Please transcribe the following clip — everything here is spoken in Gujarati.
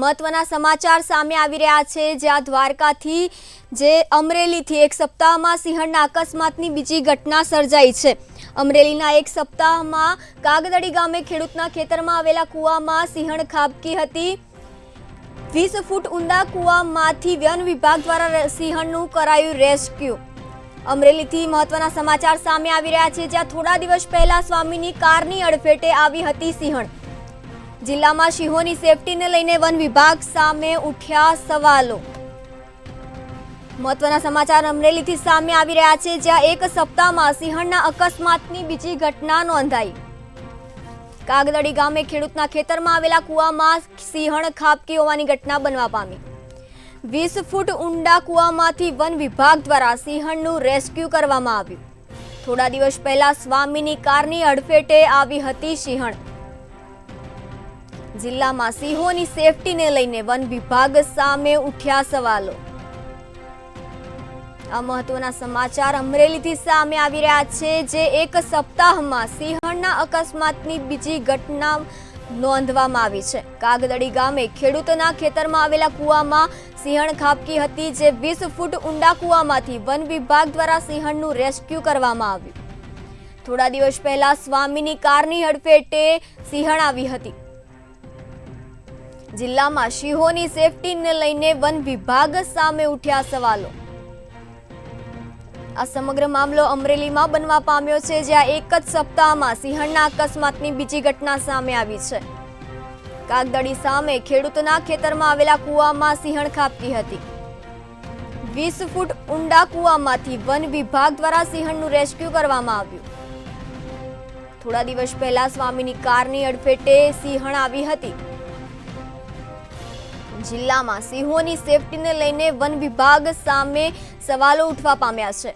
મહત્વના સમાચાર સામે આવી રહ્યા છે, જ્યાં દ્વારકાથી જે અમરેલીથી એક સપ્તાહમાં સિંહણના અકસ્માતની બીજી ઘટના સર્જાઈ છે। અમરેલીના એક સપ્તાહમાં કાગદડી ગામે ખેડૂતના ખેતરમાં આવેલા કૂવામાં સિંહણ ખાબકી હતી। 20 ફૂટ ઊંડા કૂવામાંથી વન વિભાગ દ્વારા સિંહણનું કરાયું રેસ્ક્યુ। અમરેલીથી મહત્વના સમાચાર સામે આવી રહ્યા છે, જ્યાં થોડા દિવસ પહેલા સ્વામીની કારની અડફેટે આવી હતી સિંહણ। જિલ્લામાં સિંહોની સેફટીને લઈને વન વિભાગ સામે ઉઠ્યા સવાલો। મહત્વના સમાચાર અમરેલીથી સામે આવી રહ્યા છે, જ્યાં એક સપ્તાહમાં સિંહણના અકસ્માતની બીજી ઘટના નોંધાઈ। કાગદડી ગામે ખેડૂતના ખેતરમાં આવેલા કૂવામાં સિંહણ ખાબકી હોવાની ઘટના બનવા પામી। 20 ફૂટ ઊંડા કૂવામાંથી વન વિભાગ દ્વારા સિંહણનું રેસ્ક્યુ કરવામાં આવ્યું। થોડા દિવસ પહેલા સ્વામીની કારની અડફેટે આવી હતી સિંહણ। જિલ્લામાં સિંહોની સેફટીને લઈને વન વિભાગ સામે ઉઠ્યા સવાલો। આ મહત્વના સમાચાર અમરેલીથી સામે આવી રહ્યા છે, જે એક સપ્તાહમાં સિંહણના અકસ્માતની બીજી ઘટના નોંધવામાં આવી છે। કાગદડી ગામે ખેડૂતના ખેતરમાં આવેલા કૂવામાં સિંહણ ખાબકી હતી, જે 20 ફૂટ ઊંડા કૂવામાંથી વન વિભાગ દ્વારા સિંહણનું રેસ્ક્યુ કરવામાં આવ્યું। થોડા દિવસ પહેલા સ્વામીની કારની અડફેટે સિંહણ આવી હતી। જિલ્લામાં સિંહોની સેફટીને લઈને વન વિભાગ સામે ઉઠ્યા સવાલો। આ સમગ્ર મામલો અમરેલીમાં બનવા પામ્યો છે, જ્યાં એક જ સપ્તાહમાં સિંહણના અકસ્માતની બીજી ઘટના સામે આવી છે। કાગદડી સામે ખેડૂતના ખેતરમાં આવેલા કૂવામાં સિંહણ ખાબકી હતી। 20 ફૂટ ઊંડા કૂવામાંથી વન વિભાગ દ્વારા સિંહણનું રેસ્ક્યુ કરવામાં આવ્યું। થોડા દિવસ પહેલા સ્વામીની કારની અડફેટે સિંહણ આવી હતી। જિલ્લામાં સિંહોની સેફટીને લઈને વન વિભાગ સામે સવાલો ઉઠવા પામ્યા છે।